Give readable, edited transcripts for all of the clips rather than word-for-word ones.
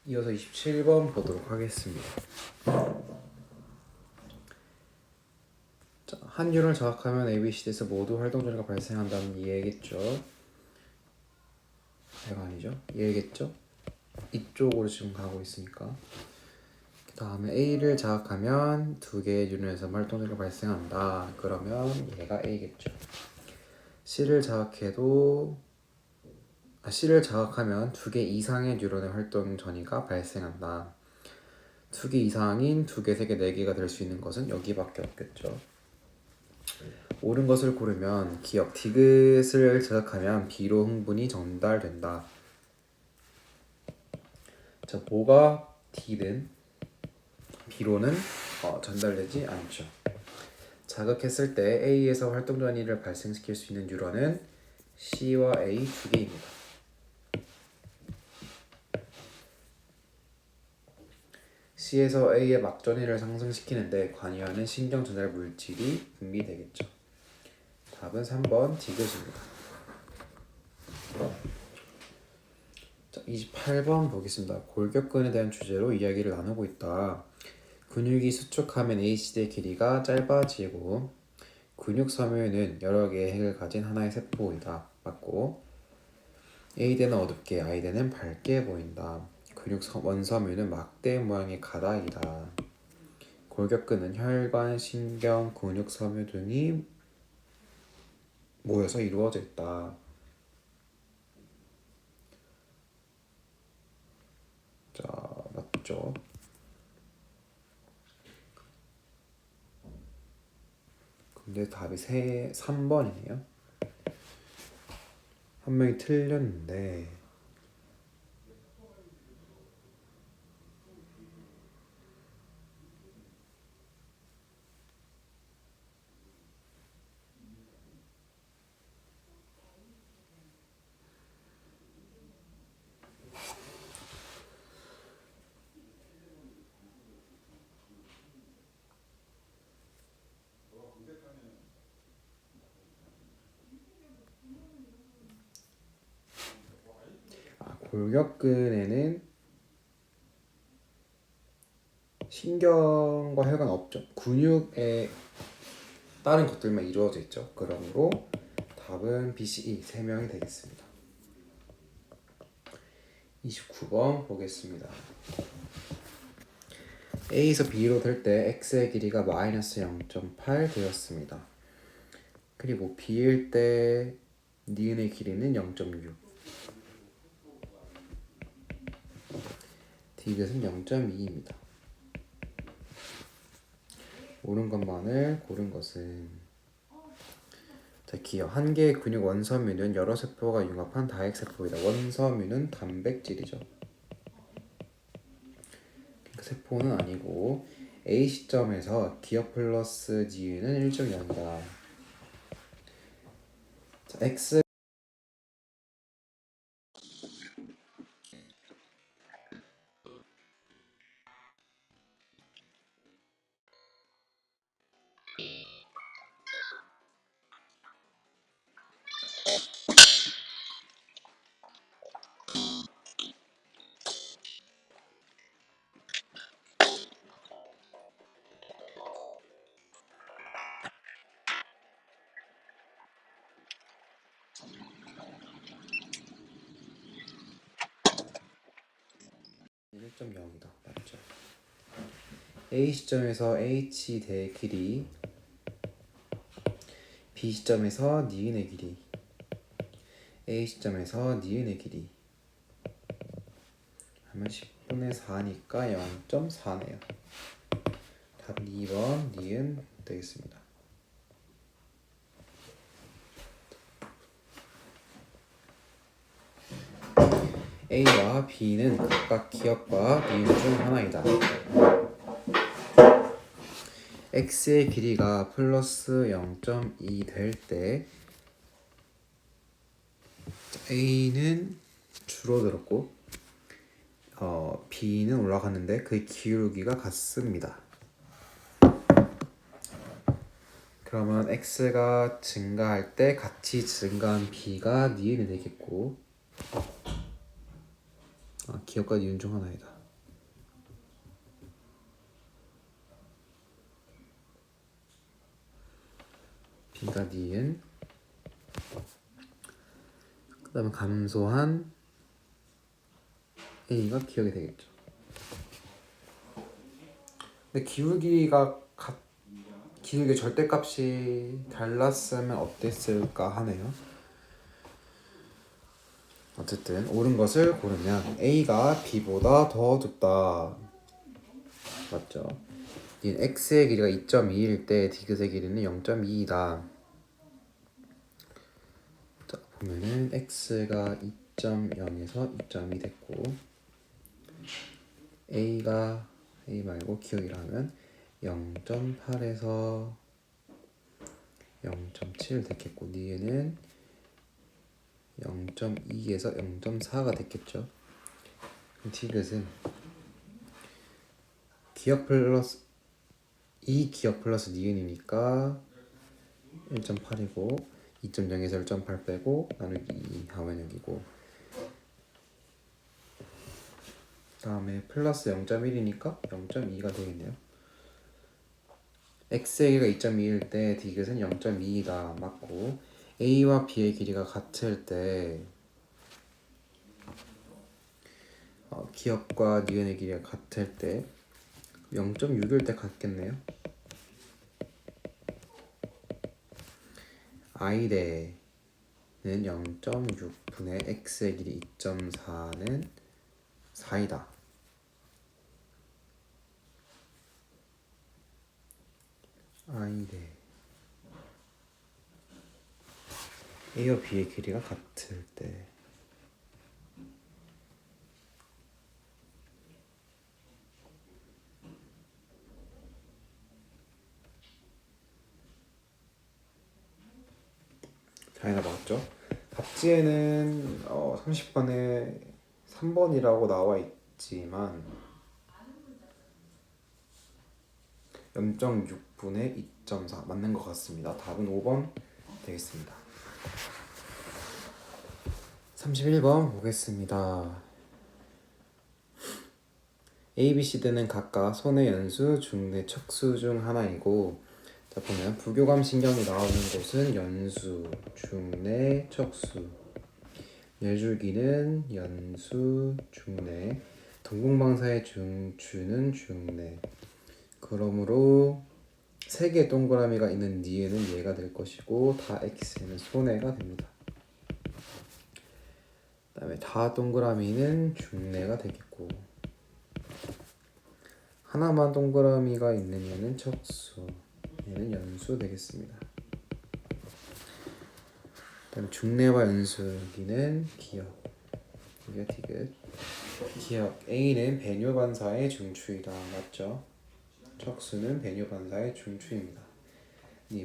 이어서 27번 보도록 하겠습니다. 자, 한 뉴런을 자극하면 ABCD에서 모두 활동전이가 발생한다는 이해겠죠? 이거 아니죠? 이해겠죠? 이쪽으로 지금 가고 있으니까. 그 다음에 A를 자극하면 두 개의 뉴런에서 활동전이가 발생한다. 그러면 얘가 A겠죠. C를 자극하면 두 개 이상의 뉴런의 활동 전이가 발생한다. 두 개 이상인 두 개, 세 개, 네 개가 될 수 있는 것은 여기밖에 없겠죠. 옳은 것을 고르면 기억 디귿을 자극하면 B로 흥분이 전달된다. 자, 뭐가 D든 B로는 전달되지 않죠. 자극했을 때 A에서 활동 전이를 발생시킬 수 있는 뉴런은 C와 A 두 개입니다. C에서 A의 막전이를 상승시키는데 관여하는 신경 전달 물질이 분비되겠죠. 답은 3번 디귿입니다. 자, 28번 보겠습니다. 골격근에 대한 주제로 이야기를 나누고 있다. 근육이 수축하면 ACD의 길이가 짧아지고 근육 섬유는 여러 개의 핵을 가진 하나의 세포이다. 맞고 A대는 어둡게, I대는 밝게 보인다. 근육 원섬유는 막대 모양의 가닥이다. 골격근은 혈관, 신경, 근육 섬유 등이 모여서 이루어져 있다. 자, 맞죠? 근데 답이 3번이네요. 한 명이 틀렸는데 골격근에는 신경과 혈관 없죠. 근육에 다른 것들만 이루어져 있죠. 그러므로 답은 B, C, E 3명이 되겠습니다. 29번 보겠습니다. A에서 B로 될 때 X의 길이가 마이너스 0.8 되었습니다. 그리고 B일 때 니은의 길이는 0.6, 디귿은 0.2입니다. 옳은 것만을 고른 것은 자, 기억. 한 개의 근육 원섬유는 여러 세포가 융합한 다핵세포이다. 원섬유는 단백질이죠. 그 세포는 아니고 A 시점에서 기억 플러스 니은은 1.0이다. 자, X 1.0이다. 맞죠? A 시점에서 H 대 길이, B 시점에서 니은의 길이, A 시점에서 니은의 길이 하면 10분의 4니까 0.4네요. 답은 2번 니은 되겠습니다. A와 B는 각각 기억과 니은 중 하나이다. X의 길이가 플러스 0.2 될 때 A는 줄어들었고 B는 올라갔는데 그 기울기가 같습니다. 그러면 X가 증가할 때 같이 증가한 B가 니은이 되겠고 기억과 니은 중 하나이다. 되겠습니다. 니은. 그 다음에 감소한 A가 기억이 되겠죠. 근데 기울기가 기울기 절대값이 달랐으면 어땠을까 하네요. 어쨌든 옳은 것을 고르면 A가 B보다 더 좁다. 맞죠? X의 길이가 2.2일 때 디귿의 길이는 0.2이다. 자, 보면은 X가 2.0에서 2.2 됐고 A가 A 말고 기억이라 하면 0.8에서 0.7 됐겠고 니은 0.2에서 0.4가 됐겠죠. 디귿은 기억 플러스 2기억 플러스 니은이니까 1.8이고 2.0에서 1.8 빼고 나누기 2 하면 여기고 다음에 플러스 0.1이니까 0.2가 되겠네요. X의 길이가 2.2일 때 디귿은 0.2다 맞고 A와 B의 길이가 같을 때 기억과 니은의 길이가 같을 때 0.6일 때 같겠네요. I대는 0.6분의 X의 길이 2.4는 4이다. I대 A와 B의 길이가 같을 때 당연히 맞죠? 답지에는 30번에 3번이라고 나와 있지만 0.6분의 2.4 맞는 것 같습니다. 답은 5번 되겠습니다. 31번 보겠습니다. A, B, C 등은 각각 손의 연수, 중내, 척수 중 하나이고 자 보면 부교감 신경이 나오는 곳은 연수, 중내, 척수 뇌줄기는 연수, 중내 동공방사의 중추는 중내 그러므로 3개의 동그라미가 있는 니에는 얘가 될 것이고 다 X는 손해가 됩니다. 그 다음에 다 동그라미는 중내가 되겠고 하나만 동그라미가 있는 얘는 척수 얘는 연수 되겠습니다. 그다음 중내와 연수기는 기억 여기가 디귿 기억 A는 배뇨반사의 중추이다 맞죠? 척수는 배뇨반사의 중추입니다.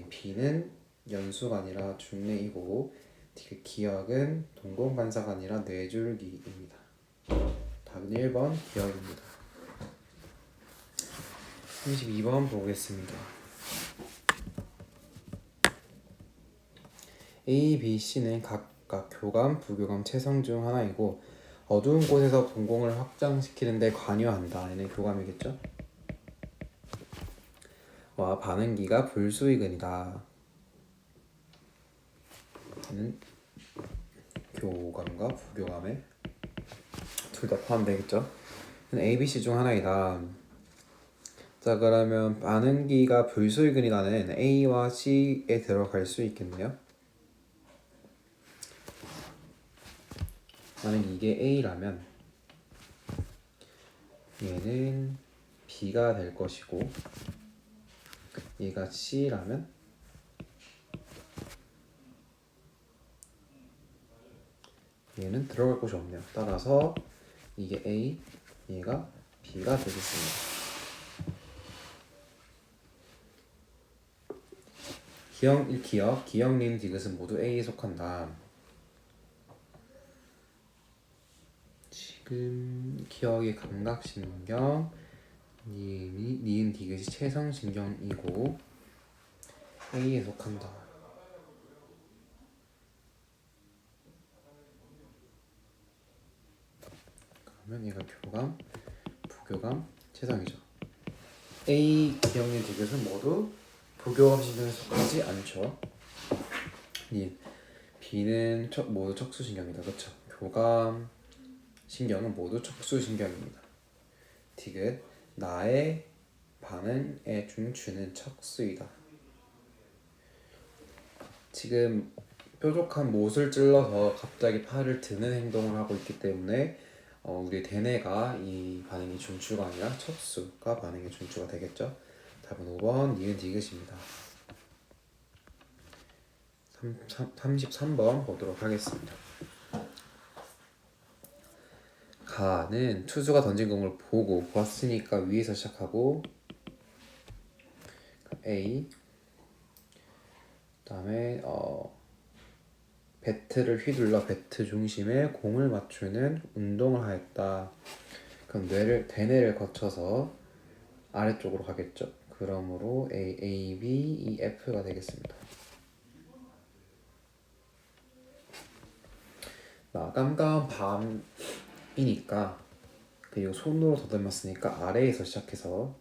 B는 연수가 아니라 중내이고 디귿 기억은 동공반사가 아니라 뇌줄기입니다. 답은 1번 기억입니다. 32번 보겠습니다. A, B, C는 각각 교감, 부교감, 채성 중 하나이고 어두운 곳에서 동공을 확장시키는 데 관여한다. 얘는 교감이겠죠? 와 반응기가 불수의근이다. 얘는 교감과 부교감에 둘 다 포함되겠죠? A, B, C 중 하나이다. 자 그러면 반응기가 불수의근이라는 A와 C에 들어갈 수 있겠네요. 만약 이게 A라면 얘는 B가 될 것이고 얘가 C라면 얘는 들어갈 곳이 없네요. 따라서 이게 A, 얘가 B가 되겠습니다. 기억, 니은, 디귿은 모두 A에 속한다. 지금 기억이 감각신경, 니은, 디귿이 채성신경이고 A에 속한다. 그러면 얘가 교감, 부교감, 채성이죠. A, 기억, 니은, 디귿은 모두 부교감 신경에 속하지 않죠. 닌, B는 모두 척수신경이다. 그쵸? 교감 신경은 모두 척수신경입니다. 디귿, 나의 반응에 춤추는 척수이다. 지금 뾰족한 못을 찔러서 갑자기 팔을 드는 행동을 하고 있기 때문에 우리 대뇌가 이 반응이 중추가 아니라 척수가 반응의 중추가 되겠죠. 답은 5번 니은 디귿입니다. 33번 보도록 하겠습니다. 가는 투수가 던진 공을 보고 봤으니까 위에서 시작하고 A, 그다음에 배트를 휘둘러 배트 중심에 공을 맞추는 운동을 하였다. 그럼 대뇌를 거쳐서 아래쪽으로 가겠죠. 그러므로 A, B, E, F가 되겠습니다. 깜깜한 밤이니까 그리고 손으로 더듬었으니까 아래에서 시작해서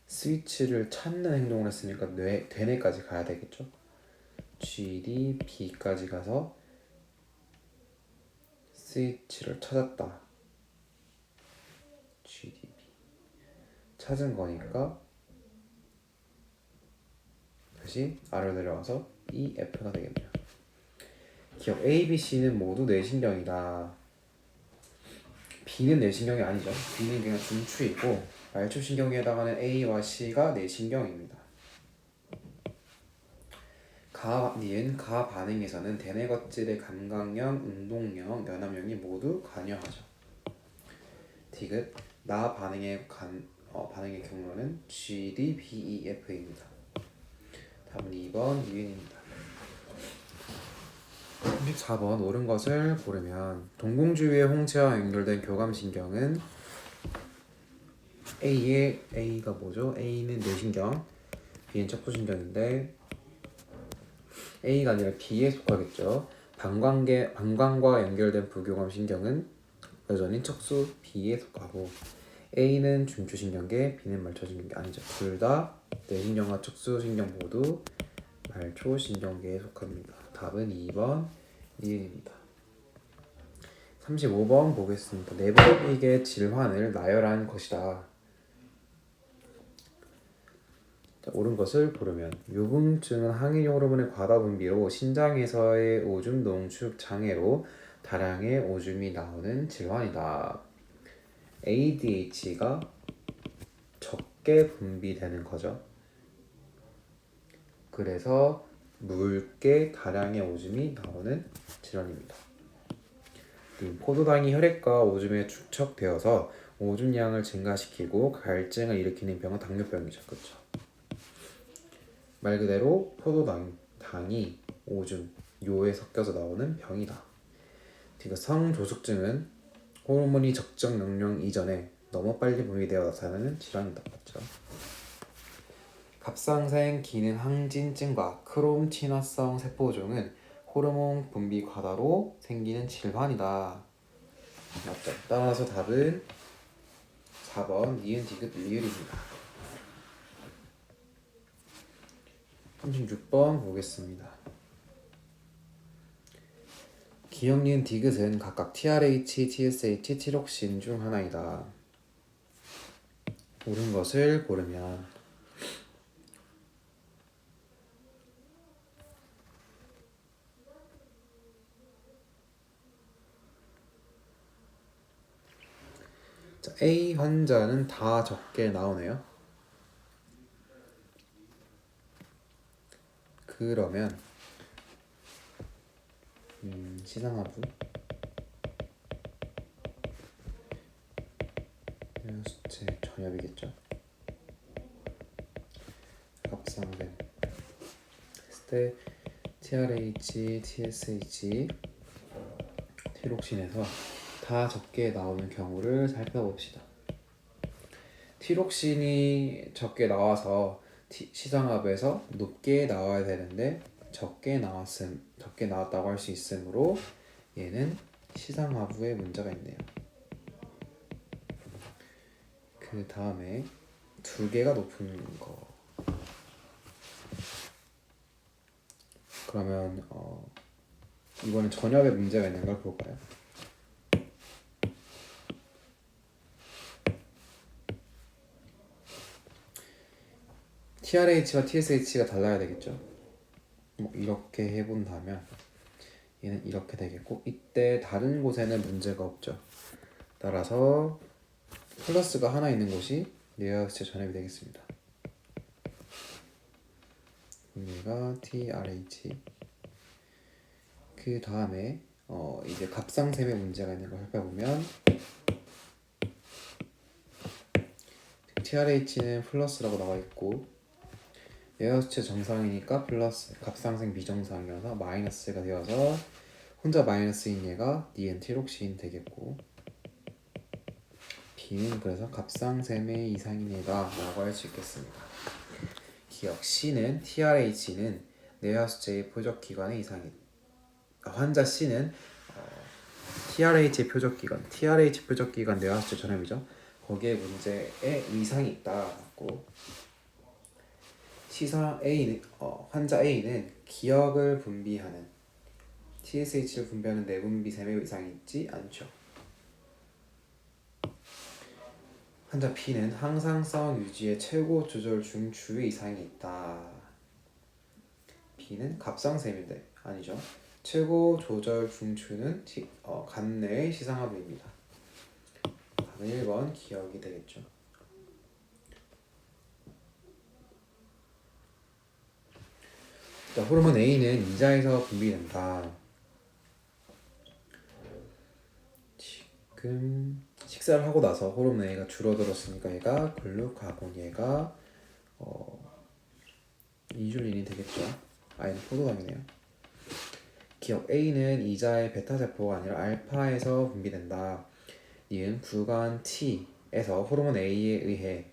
스위치를 찾는 행동을 했으니까 대뇌까지 가야 되겠죠. G, D, B까지 가서 스위치를 찾았다. G, D, B 찾은 거니까 다시 아래로 내려와서 E, F가 되겠네요. 기억 A, B, C는 모두 뇌신경이다. B는 뇌신경이 아니죠. B는 그냥 중추이고 말초신경에 해당하는 A와 C가 뇌신경입니다. 니은 가 반응에서는 대뇌 겉질의 감각령, 운동령, 연합령이 모두 관여하죠. 디귿 나 반응의 반응의 경로는 G, D, B, E, F입니다. 답은 2번 니은입니다. 34번 옳은 것을 고르면 동공주위의 홍채와 연결된 교감신경은 A가 뭐죠? A는 뇌신경, B는 척수신경인데 A가 아니라 B에 속하겠죠. 방광과 연결된 부교감신경은 여전히 척수 B에 속하고 A는 중추신경계, B는 말초신경계 아니죠. 둘 다 뇌신경과 척수신경 모두 말초신경계에 속합니다. 답은 2번 니은입니다. 35번 보겠습니다. 내부비계 질환을 나열한 것이다. 옳은 것을 고르면 유분증은 항인 호르몬의 과다 분비로 신장에서의 오줌 농축 장애로 다량의 오줌이 나오는 질환이다. ADH가 적게 분비되는 거죠. 그래서 묽게 다량의 오줌이 나오는 질환입니다. 포도당이 혈액과 오줌에 축적되어서 오줌량을 증가시키고 갈증을 일으키는 병은 당뇨병이죠. 그렇죠? 말 그대로 포도당이 오줌, 요에 섞여서 나오는 병이다. 성조숙증은 호르몬이 적정 용량 이전에 너무 빨리 분비되어 나타나는 질환이다. 맞죠? 갑상생 기능 항진증과 크롬티나성 세포종은 호르몬 분비 과다로 생기는 질환이다. 맞죠? 따라서 답은 4번 니은 디귿 리을입니다. 36번 보겠습니다. 기억 니은 디귿은 각각 TRH, TSH, 티록신 중 하나이다. 옳은 것을 고르면 A 환자는 다 적게 나오네요. 그러면 시상하부 수체 전엽이겠죠. 갑상샘 했을 때 TRH, TSH, 티록신에서 다 적게 나오는 경우를 살펴봅시다. 티록신이 적게 나와서 시상합에서 높게 나와야 되는데 적게 나왔다고 할 수 있으므로 얘는 시상하부에 문제가 있네요. 그 다음에 두 개가 높은 거 그러면 이번엔 전압에 문제가 있는 걸 볼까요? TRH와 TSH가 달라야 되겠죠. 뭐 이렇게 해본다면 얘는 이렇게 되겠고, 이때 다른 곳에는 문제가 없죠. 따라서 플러스가 하나 있는 곳이 뇌하수체 전압이 되겠습니다. 여기가 TRH. 그 다음에 이제 갑상샘에 문제가 있는 걸 살펴보면 TRH는 플러스라고 나와 있고 뇌하수체 정상이니까 플러스, 갑상샘 비정상이어서 마이너스가 되어서 혼자 마이너스인 얘가 니엔티록시인 되겠고, B는 그래서 갑상샘의 이상인 얘다 라고 할 수 있겠습니다. 기억 C는 TRH는 뇌하수체의 표적기관의 이상인, 환자 C는 TRH의 표적기관, TRH 표적기관 뇌하수체 전압이죠. 거기에 문제에 이상이 있다고. 시사 A는 환자 A는 기억을 분비하는 TSH를 분비하는 내분비샘의 이상이 있지 않죠. 환자 B는 항상성 유지의 최고 조절 중추의 이상이 있다. B는 갑상샘인데 아니죠. 최고 조절 중추는 간 내의 시상하부입니다. 답은 1번 기억이 되겠죠. 자, 호르몬 A는 이자에서 분비된다. 지금 식사를 하고 나서 호르몬 A가 줄어들었으니까 얘가 글루카곤, 얘가 인슐린이 되겠죠. I는 포도당이네요. 기억 A는 이자의 베타세포가 아니라 알파에서 분비된다. 이은 구간 T에서 호르몬 A에 의해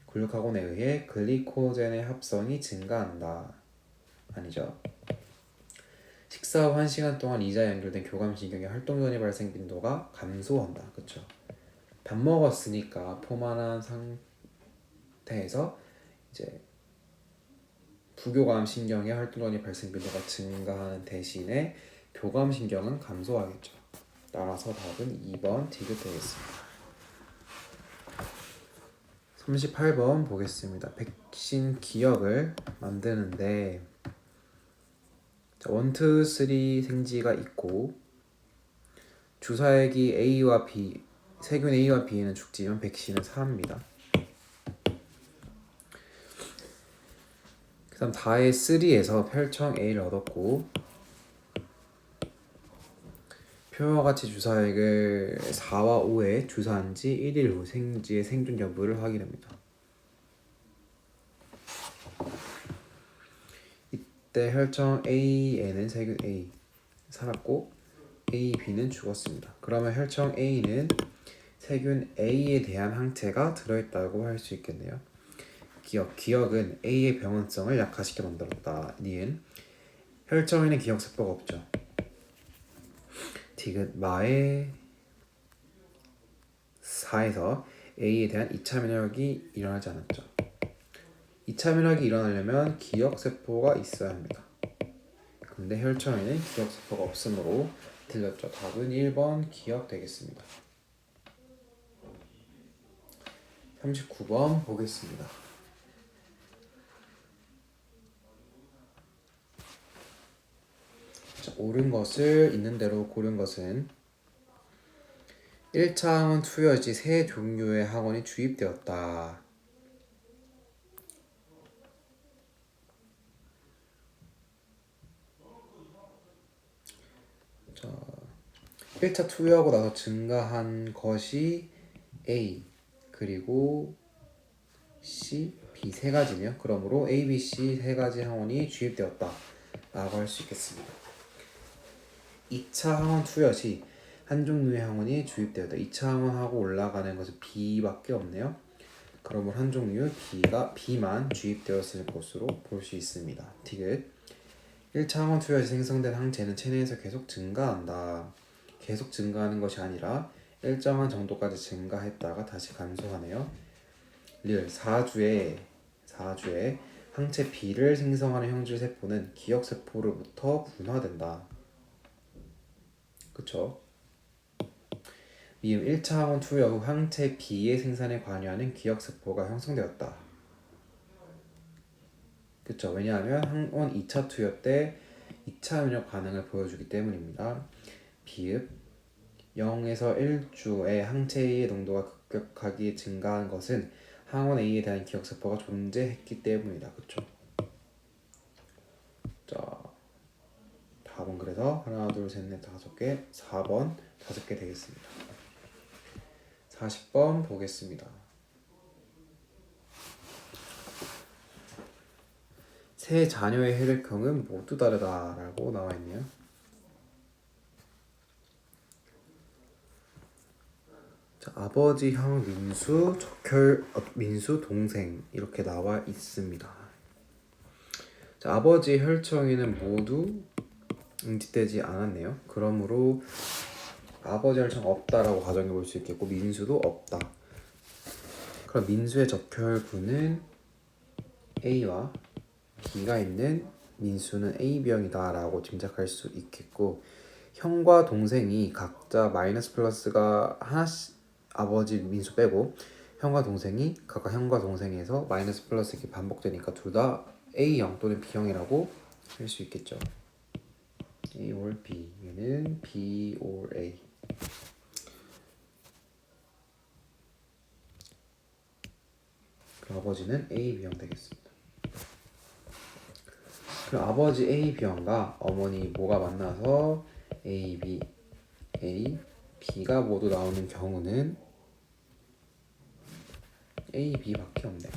글루카곤에 의해 글리코젠의 합성이 증가한다. 아니죠. 식사 후 1시간 동안 이자에 연결된 교감신경의 활동전이 발생 빈도가 감소한다. 그쵸? 밥 먹었으니까 포만한 상태에서 이제 부교감 신경의 활동전이 발생 빈도가 증가하는 대신에 교감 신경은 감소하겠죠. 따라서 답은 2번 디귿되겠습니다. 38번 보겠습니다. 백신 기억을 만드는데 1, 2, 3 생지가 있고 주사액이 A와 B, 세균 A와 B는 죽지만 백신은 살아납니다. 그 다음 다의 3에서 혈청 A를 얻었고 표와 같이 주사액을 4와 5에 주사한 지 1일 후 생지의 생존 여부를 확인합니다. 이때 혈청 A에는 세균 A 살았고 A, B는 죽었습니다. 그러면 혈청 A는 세균 A에 대한 항체가 들어있다고 할 수 있겠네요. 기억은 A의 병원성을 약화시켜 만들었다. 니은 혈청에는 기억세포가 없죠. 디귿 마의 4에서 A에 대한 2차 면역이 일어나지 않았죠. 2차 면역이 일어나려면 기억세포가 있어야 합니다. 근데 혈청에는 기억세포가 없으므로 틀렸죠. 답은 1번 기억 되겠습니다. 39번 보겠습니다. 자, 옳은 것을 있는 대로 고른 것은 1차 항원 투여시 세 종류의 항원이 주입되었다. 자, 1차 투여하고 나서 증가한 것이 A 그리고 C, B 세 가지네요. 그러므로 A, B, C 세 가지 항원이 주입되었다 라고 할 수 있겠습니다. 2차 항원 투여 시 한 종류의 항원이 주입되었다. 2차 항원하고 올라가는 것은 B밖에 없네요. 그러면 한 종류 B만 주입되었을 것으로 볼 수 있습니다. 디귿 1차 항원 투여 시 생성된 항체는 체내에서 계속 증가한다. 계속 증가하는 것이 아니라 일정한 정도까지 증가했다가 다시 감소하네요. 리을 4주에 항체 B를 생성하는 형질 세포는 기억 세포로부터 분화된다. 그쵸? 미음 1차 항원 투여 후 항체 B의 생산에 관여하는 기억 세포가 형성되었다. 그쵸? 왜냐하면 항원 2차 투여 때 2차 면역 반응을 보여주기 때문입니다. 비읍 0에서 1주의 항체 A의 농도가 급격하게 증가한 것은 항원 A에 대한 기억 세포가 존재했기 때문이다. 그쵸? 자, 답은 그래서 하나, 둘, 셋, 넷, 다섯 개, 4번 5개 되겠습니다. 40번 보겠습니다. 세 자녀의 혈액형은 모두 다르다라고 나와 있네요. 자, 아버지 형 민수, 적혈 민수 동생 이렇게 나와 있습니다. 자, 아버지 혈청에는 모두 응집되지 않았네요. 그러므로 아버지 혈청 없다라고 가정해 볼 수 있겠고 민수도 없다. 그럼 민수의 적혈구는 A와 B가 있는 민수는 AB형이다라고 짐작할 수 있겠고 형과 동생이 각자 마이너스 플러스가 하나씩 아버지 민수 빼고 형과 동생이 각각 형과 동생에서 마이너스 플러스 이렇게 반복되니까 둘 다 A형 또는 B형이라고 할 수 있겠죠. A or B 얘는 B or A. 그럼 아버지는 A, B형 되겠습니다. 그럼 아버지 A, B형과 어머니 모가 만나서 A, B, A, B가 모두 나오는 경우는 A, B밖에 없네요.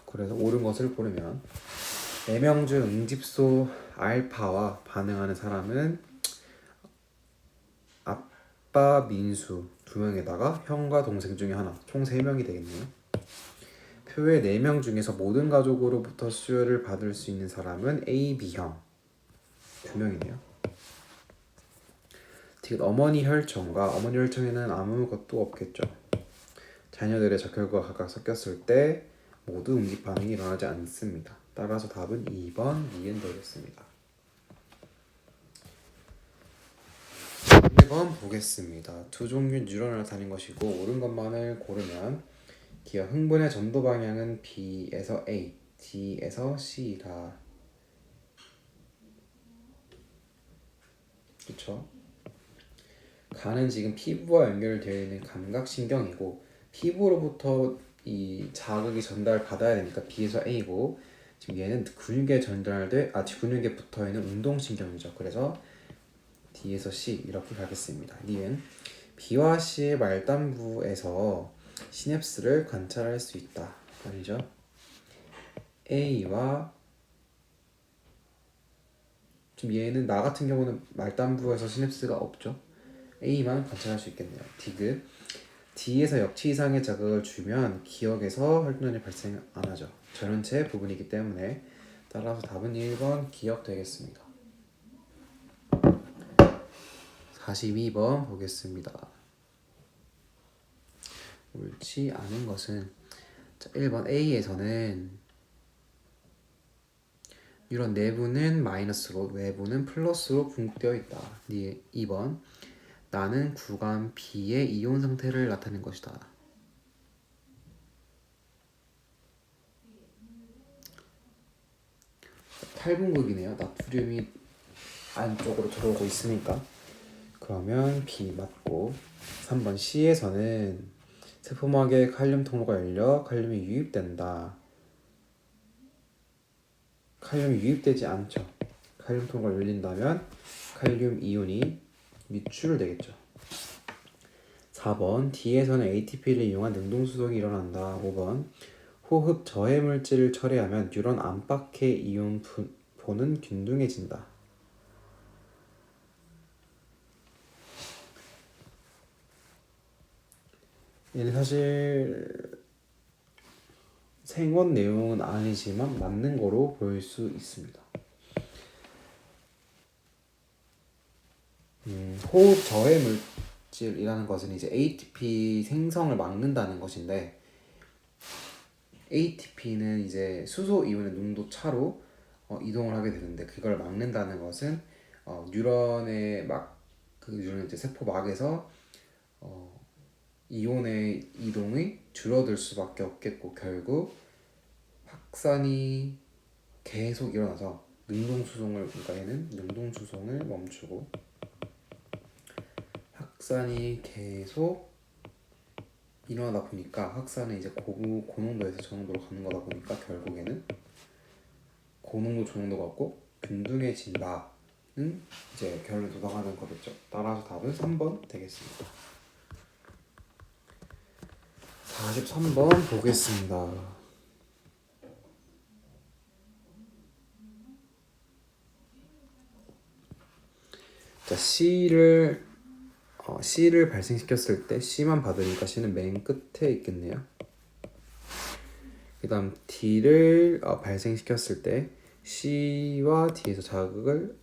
그래서 옳은 것을 고르면 4명 중 응집소 알파와 반응하는 사람은 아빠 민수 2명에다가 형과 동생 중에 하나 총 3명이 되겠네요. 표의 4명 중에서 모든 가족으로부터 수혈을 받을 수 있는 사람은 A, B형 2명이네요. 디귿 어머니 혈청과 어머니 혈청에는 아무것도 없겠죠. 자녀들의 적혈구가 각각 섞였을 때 모두 응집 반응이 일어나지 않습니다. 따라서 답은 2번 니은 되겠습니다. 1번 보겠습니다. 두 종류 뉴런을 나타낸 것이고 옳은 것만을 고르면 기억 흥분의 전도 방향은 B에서 A, D에서 C다. 그쵸? 간은 지금 피부와 연결되어 있는 감각신경이고 피부로부터 이 자극이 전달받아야 되니까 B에서 A고 지금 얘는 근육에 근육에 붙어있는 운동신경이죠. 그래서 D에서 C 이렇게 가겠습니다. 니은 B와 C의 말단부에서 시냅스를 관찰할 수 있다. 아니죠? A와 지금 얘는 나 같은 경우는 말단부에서 시냅스가 없죠. A만 관찰할 수 있겠네요. 디귿 D에서 역치 이상의 자극을 주면 기억에서 혈전이 발생 안 하죠. 전원체 부분이기 때문에 따라서 답은 1번 기억 되겠습니다. 42번 보겠습니다. 옳지 않은 것은 1번 A에서는 이런 내부는 마이너스로 외부는 플러스로 분급되어 있다. 2번 나는 구간 B의 이온 상태를 나타낸 것이다. 탈분극이네요. 나트륨이 안쪽으로 들어오고 있으니까. 그러면 B 맞고 3번 C에서는 세포막에 칼륨 통로가 열려 칼륨이 유입된다. 칼륨이 유입되지 않죠. 칼륨 통로가 열린다면 칼륨 이온이 유출되겠죠. 4번 D에서는 ATP를 이용한 능동수동이 일어난다. 5번 호흡 저해 물질을 처리하면 뉴런 안팎의 이온포는 균등해진다. 얘는 사실 생원 내용은 아니지만 맞는 거로 보일 수 있습니다. 호흡 저해 물질이라는 것은 이제 ATP 생성을 막는다는 것인데, ATP는 이제 수소 이온의 농도 차로 이동을 하게 되는데, 그걸 막는다는 것은 뉴런의 그 뉴런 이제 세포막에서 이온의 이동이 줄어들 수밖에 없겠고, 결국 확산이 계속 일어나서 능동수송을, 그러니까 얘는 능동수송을 멈추고 확산이 계속 일어나다 보니까, 확산은 이제 고농도에서 저농도로 가는 거다 보니까 결국에는 고농도 저농도가 없고 균등해진다는 이제 결론에 도달하는 거겠죠. 따라서 답은 3번 되겠습니다. 43번 보겠습니다. 자, C를 발생시켰을 때 C만 받으니까 C는 맨 끝에 있겠네요. 그 다음 D를 발생시켰을 때 C와 D에서 자극을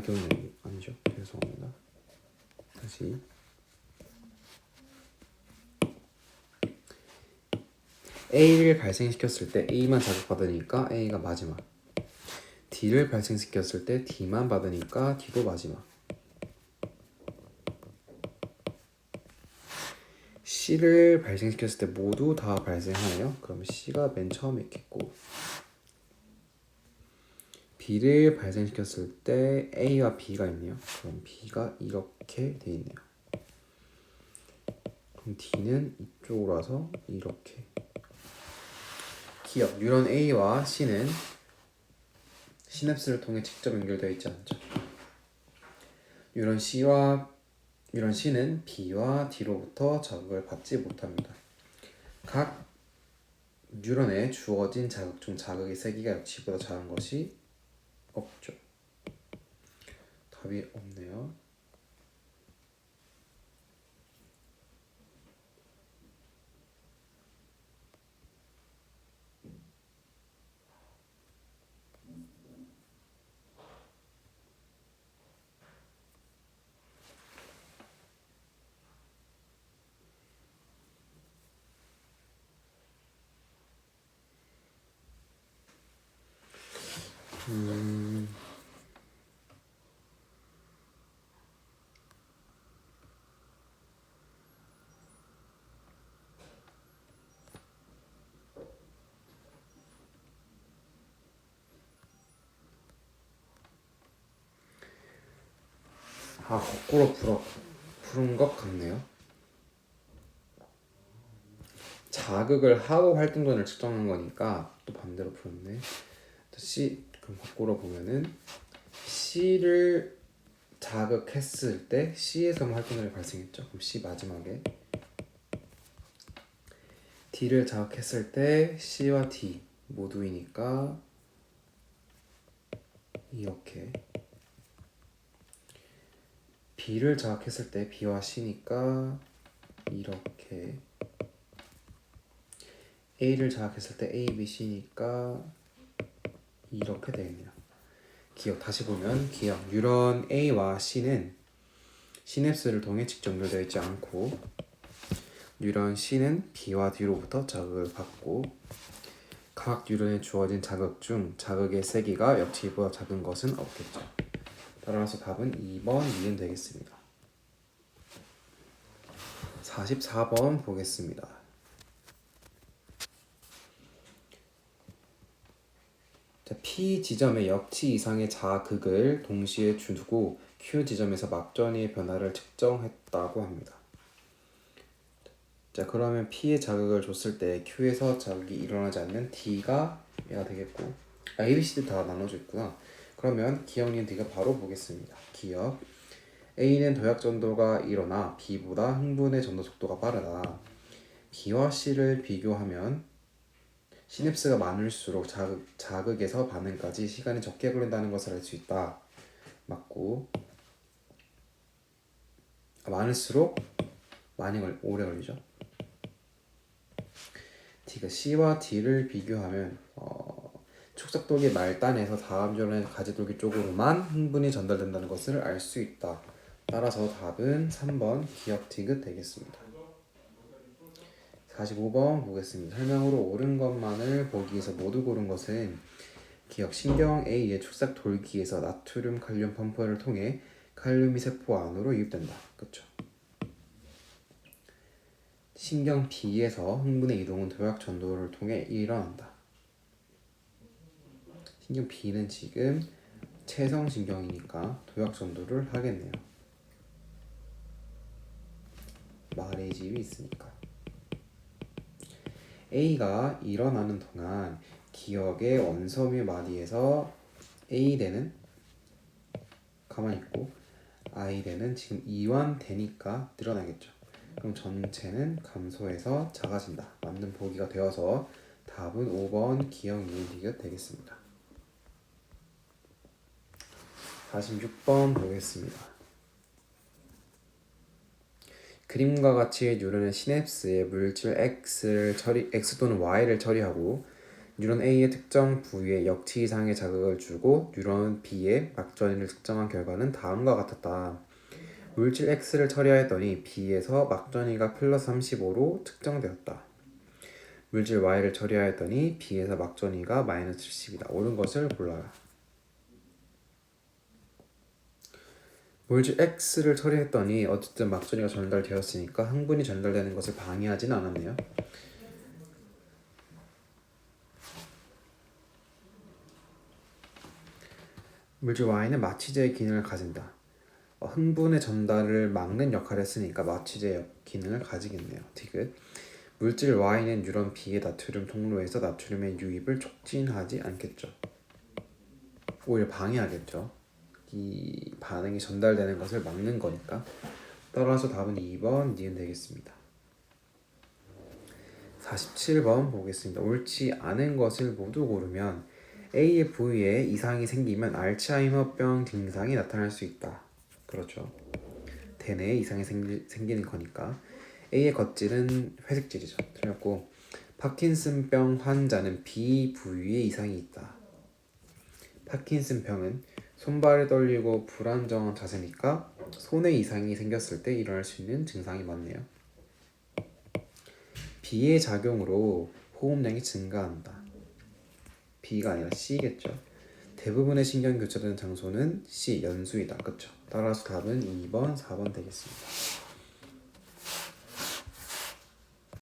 기억나요? 아니죠. 죄송합니다. 다시 A를 발생시켰을 때 A만 자극받으니까 A가 마지막, D를 발생시켰을 때 D만 받으니까 D도 마지막, C를 발생시켰을 때 모두 다 발생하네요. 그럼 C가 맨 처음에 있겠고, B를 발생시켰을 때 A와 B가 있네요. 그럼 B가 이렇게 돼 있네요. 그럼 D는 이쪽으로 와서 이렇게. 기억, 뉴런 A와 C는 시냅스를 통해 직접 연결되어 있지 않죠. 뉴런 C는 B와 D로부터 자극을 받지 못합니다. 각 뉴런에 주어진 자극 중 자극의 세기가 역치보다 작은 것이 없죠. 답이 없네요. 거꾸로 풀은 것 같네요. 자극을 하고 활동전을 측정한 거니까 또 반대로 풀었네. 그럼 거꾸로 보면은 C를 자극했을 때 C에서만 활동전이 발생했죠. 그럼 C 마지막에, D를 자극했을 때 C와 D 모두이니까 이렇게, B를 자극했을 때 B와 C니까 이렇게, A를 자극했을 때 A, B, C니까 이렇게 되겠네요. 다시 보면 뉴런 A와 C는 시냅스를 통해 직접 연결되어 있지 않고, 뉴런 C는 B와 D로부터 자극을 받고, 각 뉴런에 주어진 자극 중 자극의 세기가 역치보다 작은 것은 없겠죠. 따라서 답은 2번 이은 되겠습니다. 44번 보겠습니다. 자, P 지점의 역치 이상의 자극을 동시에 주고 Q 지점에서 막전이의 변화를 측정했다고 합니다. 자, 그러면 P에 자극을 줬을 때 Q에서 자극이 일어나지 않는 D가 얘가 되겠고, A, B, C, D 다 나눠져 있구나. 그러면 기억, 니은, D가 바로 보겠습니다. 기억, A는 도약 전도가 일어나 B보다 흥분의 전도 속도가 빠르다. B와 C를 비교하면 시냅스가 많을수록 자극에서 반응까지 시간이 적게 걸린다는 것을 알 수 있다. 맞고, 많을수록 많이 오래 걸리죠. D가 C와 D를 비교하면 축적돌기 말단에서 다음 전에 가지돌기 쪽으로만 흥분이 전달된다는 것을 알 수 있다. 따라서 답은 3번 기억 디귿 되겠습니다. 45번 보겠습니다. 설명으로 옳은 것만을 보기 위해서 모두 고른 것은 기억 신경 A의 축삭 돌기에서 나트륨 칼륨 펌프를 통해 칼륨이 세포 안으로 유입된다. 그렇죠? 신경 B에서 흥분의 이동은 도약 전도를 통해 일어난다. 신경 B는 지금 체성신경이니까 도약 전도를 하겠네요. 말의 집이 있으니까. A가 일어나는 동안 기억의 원섬유 마디에서 A대는 가만히 있고 I대는 지금 이완되니까 늘어나겠죠. 그럼 전체는 감소해서 작아진다. 맞는 보기가 되어서 답은 5번 기억 니은 디귿 되겠습니다. 46번 보겠습니다. 그림과 같이 뉴런의 시냅스에 물질 X 또는 Y를 처리하고 뉴런 A의 특정 부위에 역치 이상의 자극을 주고 뉴런 B의 막전이를 측정한 결과는 다음과 같았다. 물질 X를 처리하였더니 B에서 막전이가 플러스 35로 측정되었다. 물질 Y를 처리하였더니 B에서 막전이가 마이너스 70이다. 옳은 것을 골라라. 물질 X를 처리했더니 어쨌든 막전이가 전달되었으니까 흥분이 전달되는 것을 방해하지는 않았네요. 물질 Y는 마취제의 기능을 가진다. 흥분의 전달을 막는 역할을 했으니까 마취제 기능을 가지겠네요. 디귿. 물질 Y는 뉴런 B의 나트륨 통로에서 나트륨의 유입을 촉진하지 않겠죠. 오히려 방해하겠죠. 이 반응이 전달되는 것을 막는 거니까. 따라서 답은 2번 니은 되겠습니다. 47번 보겠습니다. 옳지 않은 것을 모두 고르면 A의 부위에 이상이 생기면 알츠하이머병 증상이 나타날 수 있다. 그렇죠. 대뇌에 이상이 생기는 거니까. A의 겉질은 회색질이죠. 틀렸고 파킨슨병 환자는 B 부위에 이상이 있다. 파킨슨병은 손발이 떨리고 불안정한 자세니까 손에 이상이 생겼을 때 일어날 수 있는 증상이 많네요. B의 작용으로 호흡량이 증가한다. B가 아니라 C겠죠. 대부분의 신경이 교차되는 장소는 C, 연수이다. 그렇죠. 따라서 답은 2번, 4번 되겠습니다.